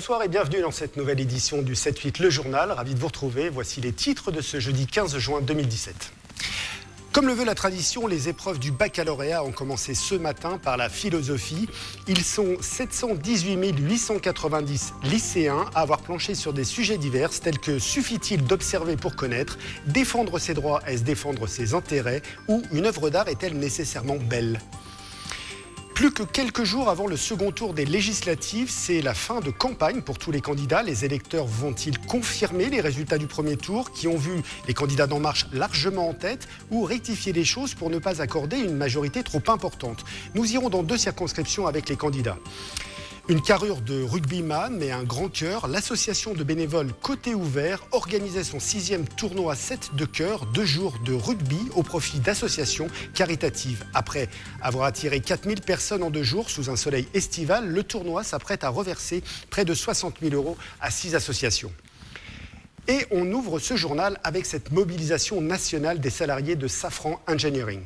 Bonsoir et bienvenue dans cette nouvelle édition du 7-8 Le Journal. Ravi de vous retrouver. Voici les titres de ce jeudi 15 juin 2017. Comme le veut la tradition, les épreuves du baccalauréat ont commencé ce matin par la philosophie. Ils sont 718 890 lycéens à avoir planché sur des sujets divers tels que suffit-il d'observer pour connaître, défendre ses droits, est-ce défendre ses intérêts ou une œuvre d'art est-elle nécessairement belle ? Plus que quelques jours avant le second tour des législatives, c'est la fin de campagne pour tous les candidats. Les électeurs vont-ils confirmer les résultats du premier tour qui ont vu les candidats d'En Marche largement en tête ou rectifier les choses pour ne pas accorder une majorité trop importante ? Nous irons dans 2 circonscriptions avec les candidats. Une carrure de rugbyman et un grand cœur, l'association de bénévoles Côté Ouvert organisait son 6e tournoi 7 de cœur, 2 jours de rugby au profit d'associations caritatives. Après avoir attiré 4000 personnes en 2 jours sous un soleil estival, le tournoi s'apprête à reverser près de 60 000 € à 6 associations. Et on ouvre ce journal avec cette mobilisation nationale des salariés de Safran Engineering.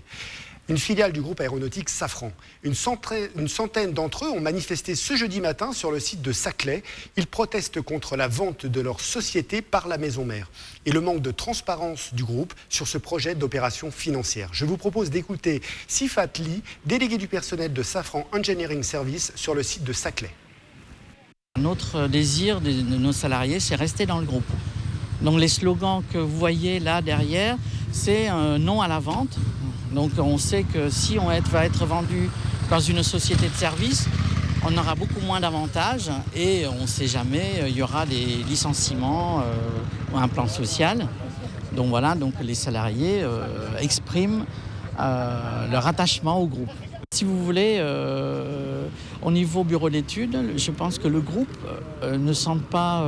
Une filiale du groupe aéronautique Safran. Une centaine d'entre eux ont manifesté ce jeudi matin sur le site de Saclay. Ils protestent contre la vente de leur société par la maison mère et le manque de transparence du groupe sur ce projet d'opération financière. Je vous propose d'écouter Sifat Lee, délégué du personnel de Safran Engineering Service sur le site de Saclay. Notre désir de nos salariés, c'est rester dans le groupe. Donc les slogans que vous voyez là derrière, c'est un non à la vente. Donc on sait que si on va être vendu dans une société de service, on aura beaucoup moins d'avantages et on ne sait jamais, il y aura des licenciements ou un plan social. Donc voilà, donc les salariés expriment leur attachement au groupe. Si vous voulez, au niveau bureau d'études, je pense que le groupe ne sent pas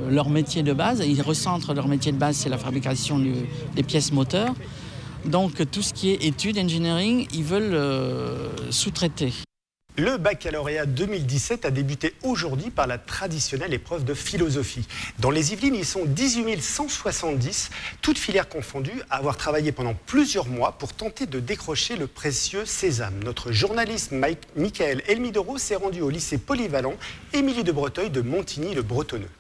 leur métier de base. Ils recentrent leur métier de base, c'est la fabrication des pièces moteurs. Donc tout ce qui est études, engineering, ils veulent sous-traiter. Le baccalauréat 2017 a débuté aujourd'hui par la traditionnelle épreuve de philosophie. Dans les Yvelines, ils sont 18 170, toutes filières confondues, à avoir travaillé pendant plusieurs mois pour tenter de décrocher le précieux sésame. Notre journaliste Michael Elmidoro s'est rendu au lycée polyvalent Émilie de Breteuil de Montigny-le-Bretonneux.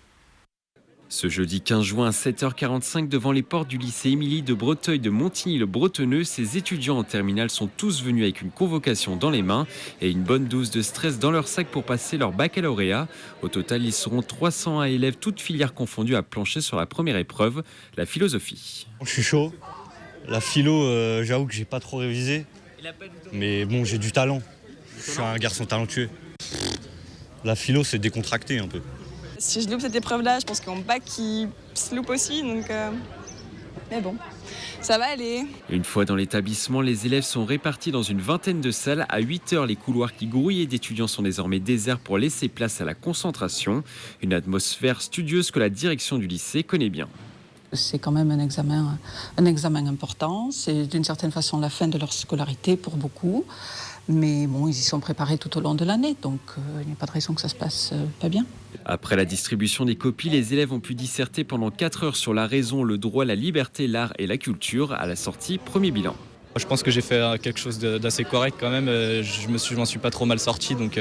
Ce jeudi 15 juin à 7h45, devant les portes du lycée Émilie de Breteuil de Montigny-le-Bretonneux, ces étudiants en terminale sont tous venus avec une convocation dans les mains et une bonne dose de stress dans leur sac pour passer leur baccalauréat. Au total, ils seront 301 élèves, toutes filières confondues, à plancher sur la première épreuve, la philosophie. Je suis chaud. La philo, j'avoue que j'ai pas trop révisé. Mais bon, j'ai du talent. Je suis un garçon talentueux. La philo, c'est décontracté un peu. Si je loupe cette épreuve-là, je pense qu'en bac, il se loupe aussi. Donc, mais bon, ça va aller. Une fois dans l'établissement, les élèves sont répartis dans une vingtaine de salles. À 8h, les couloirs qui grouillaient d'étudiants sont désormais déserts pour laisser place à la concentration. Une atmosphère studieuse que la direction du lycée connaît bien. C'est quand même un examen important. C'est d'une certaine façon la fin de leur scolarité pour beaucoup. Mais bon, ils y sont préparés tout au long de l'année, donc il n'y a pas de raison que ça se passe pas bien. Après la distribution des copies, les élèves ont pu disserter pendant 4 heures sur la raison, le droit, la liberté, l'art et la culture. À la sortie, premier bilan. Je pense que j'ai fait quelque chose d'assez correct quand même. Je m'en suis pas trop mal sorti, donc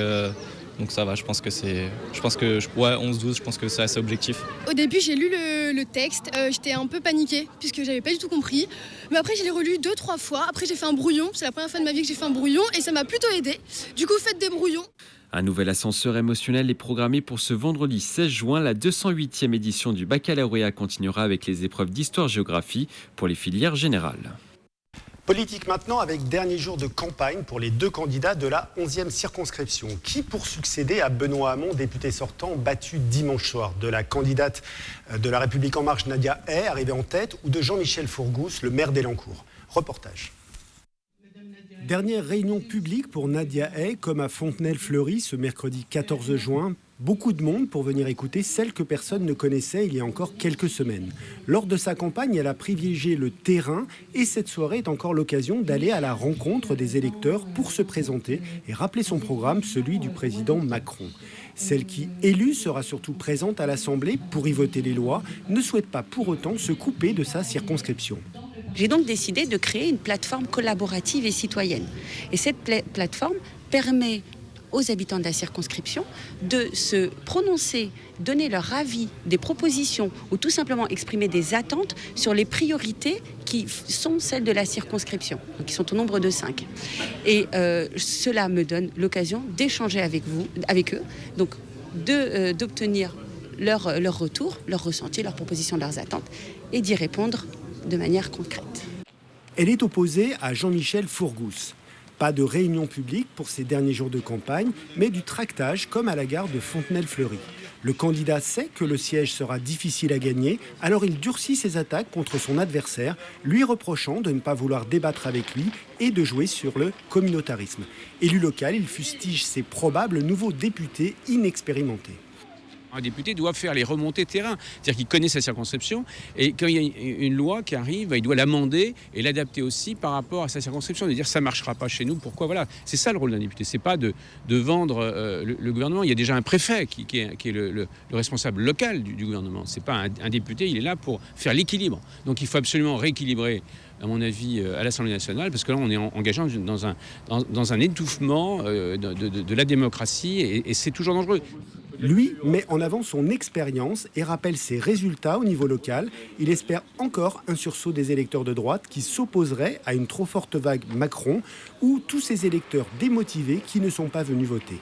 ça va. Je pense que 11-12, je pense que c'est assez objectif. Au début, j'ai lu le texte, j'étais un peu paniquée puisque j'avais pas du tout compris. Mais après, je l'ai relu 2-3 fois. Après, j'ai fait un brouillon. C'est la première fois de ma vie que j'ai fait un brouillon et ça m'a plutôt aidé. Du coup, faites des brouillons. Un nouvel ascenseur émotionnel est programmé pour ce vendredi 16 juin. La 208e édition du baccalauréat continuera avec les épreuves d'histoire-géographie pour les filières générales. Politique maintenant, avec dernier jour de campagne pour les 2 candidats de la 11e circonscription. Qui pour succéder à Benoît Hamon, député sortant, battu dimanche soir? De la candidate de La République En Marche, Nadia Hay, arrivée en tête, ou de Jean-Michel Fourgousse, le maire d'Elancourt? Reportage. Dernière réunion publique pour Nadia Hay, comme à Fontenelle-Fleury, ce mercredi 14 juin. Beaucoup de monde pour venir écouter celle que personne ne connaissait il y a encore quelques semaines. Lors de sa campagne, elle a privilégié le terrain et cette soirée est encore l'occasion d'aller à la rencontre des électeurs pour se présenter et rappeler son programme, celui du président Macron. Celle qui, élue, sera surtout présente à l'Assemblée pour y voter les lois, ne souhaite pas pour autant se couper de sa circonscription. J'ai donc décidé de créer une plateforme collaborative et citoyenne. Et cette plateforme permet aux habitants de la circonscription de se prononcer, donner leur avis, des propositions ou tout simplement exprimer des attentes sur les priorités qui sont celles de la circonscription, donc qui sont au nombre de 5. Et cela me donne l'occasion d'échanger avec eux, donc d'obtenir leur retour, leur ressenti, leurs propositions, leurs attentes et d'y répondre de manière concrète. Elle est opposée à Jean-Michel Fourgousse. Pas de réunion publique pour ces derniers jours de campagne, mais du tractage comme à la gare de Fontenay-le-Fleury. Le candidat sait que le siège sera difficile à gagner, alors il durcit ses attaques contre son adversaire, lui reprochant de ne pas vouloir débattre avec lui et de jouer sur le communautarisme. Élu local, il fustige ses probables nouveaux députés inexpérimentés. Un député doit faire les remontées terrain, c'est-à-dire qu'il connaît sa circonscription et quand il y a une loi qui arrive, il doit l'amender et l'adapter aussi par rapport à sa circonscription, de dire ça ne marchera pas chez nous, pourquoi, voilà. C'est ça le rôle d'un député, c'est pas de vendre le gouvernement. Il y a déjà un préfet qui est le responsable local du gouvernement. C'est pas un député, il est là pour faire l'équilibre. Donc il faut absolument rééquilibrer, à mon avis, à l'Assemblée nationale, parce que là on est engagé dans un étouffement de la démocratie et c'est toujours dangereux. Lui met en avant son expérience et rappelle ses résultats au niveau local. Il espère encore un sursaut des électeurs de droite qui s'opposeraient à une trop forte vague Macron ou tous ces électeurs démotivés qui ne sont pas venus voter.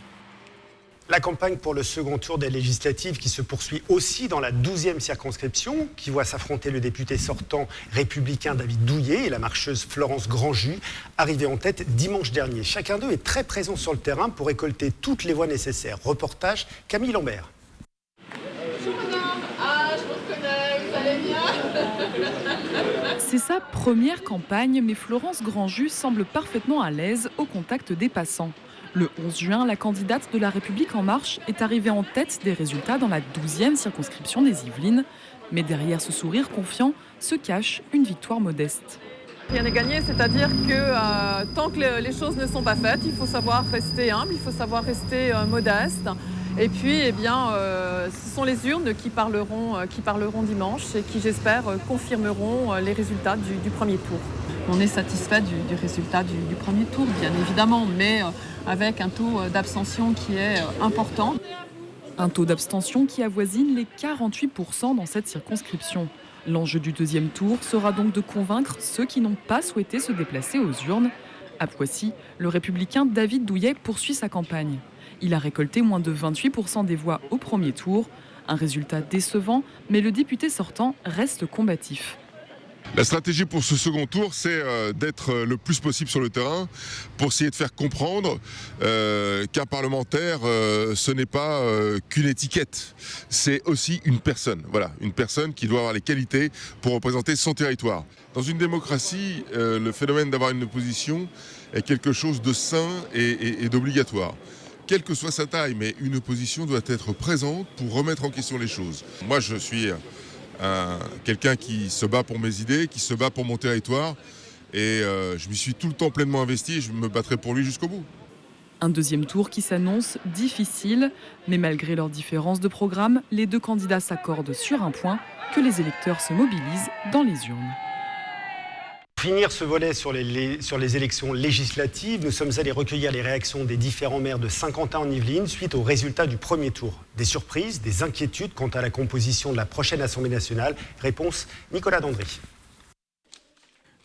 La campagne pour le second tour des législatives qui se poursuit aussi dans la 12e circonscription, qui voit s'affronter le député sortant républicain David Douillet et la marcheuse Florence Grandjus, arrivée en tête dimanche dernier. Chacun d'eux est très présent sur le terrain pour récolter toutes les voix nécessaires. Reportage Camille Lambert. Bonjour madame, je vous reconnais, vous allez bien? C'est sa première campagne, mais Florence Grandjus semble parfaitement à l'aise au contact des passants. Le 11 juin, la candidate de La République En Marche est arrivée en tête des résultats dans la 12e circonscription des Yvelines. Mais derrière ce sourire confiant se cache une victoire modeste. Rien n'est gagné, c'est-à-dire que tant que les choses ne sont pas faites, il faut savoir rester humble, il faut savoir rester modeste. Et puis, ce sont les urnes qui parleront dimanche et qui, j'espère, confirmeront les résultats du premier tour. On est satisfait du résultat du premier tour, bien évidemment, mais avec un taux d'abstention qui est important. Un taux d'abstention qui avoisine les 48% dans cette circonscription. L'enjeu du deuxième tour sera donc de convaincre ceux qui n'ont pas souhaité se déplacer aux urnes. À Poissy, le républicain David Douillet poursuit sa campagne. Il a récolté moins de 28% des voix au premier tour. Un résultat décevant, mais le député sortant reste combatif. La stratégie pour ce second tour, c'est d'être le plus possible sur le terrain pour essayer de faire comprendre qu'un parlementaire, ce n'est pas qu'une étiquette. C'est aussi une personne. Voilà, une personne qui doit avoir les qualités pour représenter son territoire. Dans une démocratie, le phénomène d'avoir une opposition est quelque chose de sain et d'obligatoire. Quelle que soit sa taille, mais une opposition doit être présente pour remettre en question les choses. Moi, je suis quelqu'un qui se bat pour mes idées, qui se bat pour mon territoire et je m'y suis tout le temps pleinement investi et je me battrai pour lui jusqu'au bout. Un deuxième tour qui s'annonce difficile, mais malgré leurs différences de programme, les deux candidats s'accordent sur un point, que les électeurs se mobilisent dans les urnes. Pour finir ce volet sur les élections législatives, nous sommes allés recueillir les réactions des différents maires de Saint-Quentin en Yvelines suite aux résultats du premier tour. Des surprises, des inquiétudes quant à la composition de la prochaine Assemblée nationale. Réponse Nicolas Dandry.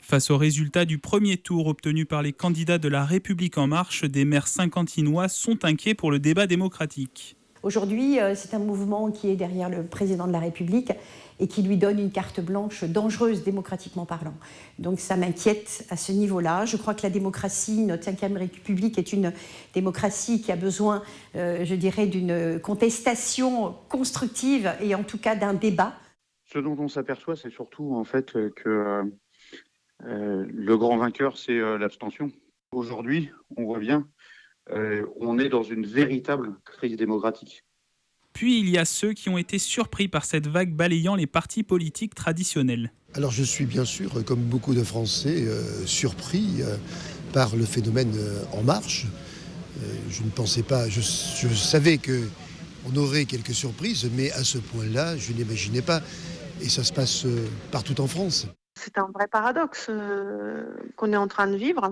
Face aux résultats du premier tour obtenus par les candidats de La République En Marche, des maires saint-quentinois sont inquiets pour le débat démocratique. Aujourd'hui, c'est un mouvement qui est derrière le président de la République et qui lui donne une carte blanche dangereuse démocratiquement parlant. Donc ça m'inquiète à ce niveau-là. Je crois que la démocratie, notre 5e République, est une démocratie qui a besoin, je dirais, d'une contestation constructive et en tout cas d'un débat. Ce dont on s'aperçoit, c'est surtout en fait que le grand vainqueur, c'est l'abstention. Aujourd'hui, on voit bien, on est dans une véritable crise démocratique. Puis il y a ceux qui ont été surpris par cette vague balayant les partis politiques traditionnels. Alors je suis bien sûr, comme beaucoup de Français, surpris par le phénomène En Marche. Je ne pensais pas, je savais qu'on aurait quelques surprises, mais à ce point-là, je n'imaginais pas. Et ça se passe partout en France. C'est un vrai paradoxe qu'on est en train de vivre,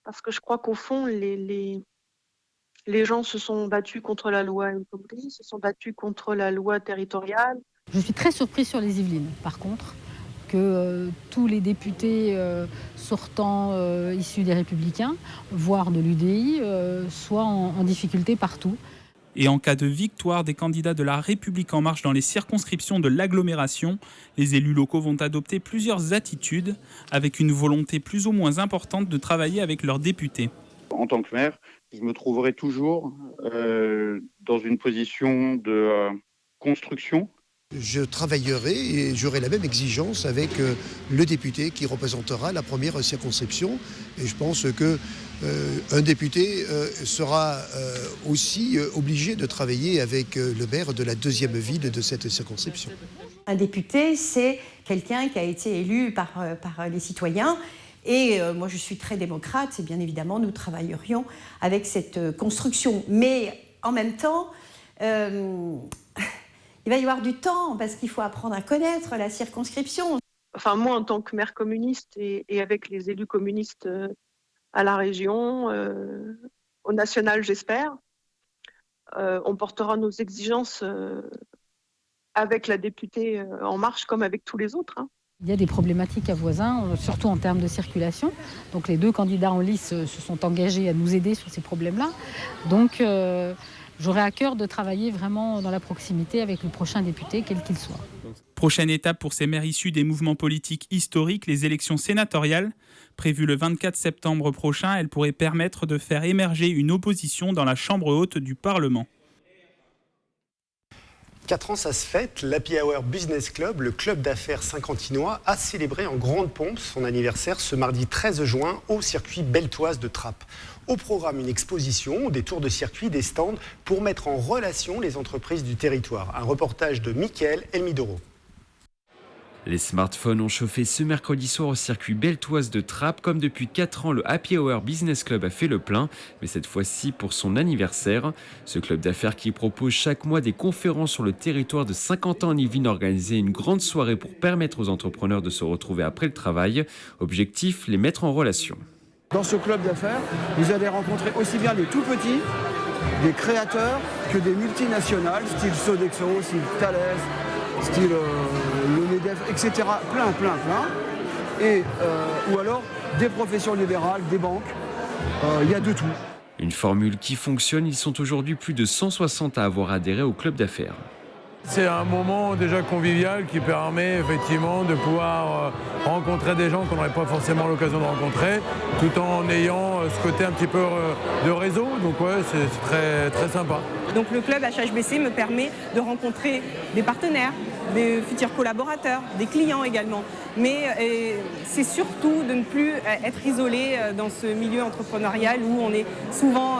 parce que je crois qu'au fond, les Les gens se sont battus contre la loi El Khomri, se sont battus contre la loi territoriale. Je suis très surprise sur les Yvelines, par contre, que tous les députés sortants issus des Républicains, voire de l'UDI, soient en difficulté partout. Et en cas de victoire des candidats de La République En Marche dans les circonscriptions de l'agglomération, les élus locaux vont adopter plusieurs attitudes, avec une volonté plus ou moins importante de travailler avec leurs députés. En tant que maire, je me trouverai toujours dans une position de construction. Je travaillerai et j'aurai la même exigence avec le député qui représentera la première circonscription. Et je pense qu'un député sera aussi obligé de travailler avec le maire de la deuxième ville de cette circonscription. Un député, c'est quelqu'un qui a été élu par les citoyens. Et moi, je suis très démocrate et bien évidemment, nous travaillerions avec cette construction. Mais en même temps, il va y avoir du temps parce qu'il faut apprendre à connaître la circonscription. Enfin, moi, en tant que maire communiste et avec les élus communistes à la région, au national, j'espère, on portera nos exigences avec la députée En Marche comme avec tous les autres. Il y a des problématiques à Voisins, surtout en termes de circulation. Donc les deux candidats en lice se sont engagés à nous aider sur ces problèmes-là. Donc j'aurai à cœur de travailler vraiment dans la proximité avec le prochain député, quel qu'il soit. Prochaine étape pour ces maires issus des mouvements politiques historiques, les élections sénatoriales. Prévues le 24 septembre prochain, elles pourraient permettre de faire émerger une opposition dans la Chambre haute du Parlement. 4 ans, ça se fête. L'Happy Hour Business Club, le club d'affaires saint-quentinois, a célébré en grande pompe son anniversaire ce mardi 13 juin au circuit Beltoise de Trappes. Au programme, une exposition, des tours de circuit, des stands pour mettre en relation les entreprises du territoire. Un reportage de Mickaël Elmidoro. Les smartphones ont chauffé ce mercredi soir au circuit Beltoise de Trappes. Comme depuis 4 ans, le Happy Hour Business Club a fait le plein, mais cette fois-ci pour son anniversaire. Ce club d'affaires qui propose chaque mois des conférences sur le territoire de Saint-Quentin-en-Yvelines a organisé une grande soirée pour permettre aux entrepreneurs de se retrouver après le travail. Objectif, les mettre en relation. Dans ce club d'affaires, vous allez rencontrer aussi bien les tout petits, des créateurs, que des multinationales, style Sodexo, style Thales, style le MEDEF, etc. Plein. Et, ou alors des professions libérales, des banques, il y a de tout. Une formule qui fonctionne, ils sont aujourd'hui plus de 160 à avoir adhéré au club d'affaires. C'est un moment déjà convivial qui permet effectivement de pouvoir rencontrer des gens qu'on n'aurait pas forcément l'occasion de rencontrer, tout en ayant ce côté un petit peu de réseau. Donc ouais, c'est très, très sympa. Donc le club HHBC me permet de rencontrer des partenaires, des futurs collaborateurs, des clients également. Mais c'est surtout de ne plus être isolé dans ce milieu entrepreneurial où on est souvent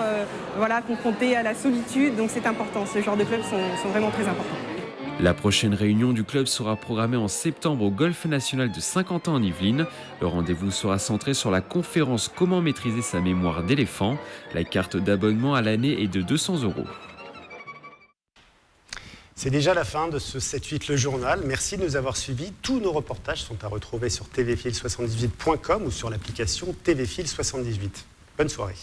confronté à la solitude. Donc c'est important, ce genre de clubs sont vraiment très importants. La prochaine réunion du club sera programmée en septembre au Golf National de Saint-Quentin-en-Yvelines. Le rendez-vous sera centré sur la conférence « Comment maîtriser sa mémoire d'éléphant ». La carte d'abonnement à l'année est de 200 €. C'est déjà la fin de ce 7-8 le journal. Merci de nous avoir suivis. Tous nos reportages sont à retrouver sur tvfil78.com ou sur l'application TVFil78. Bonne soirée.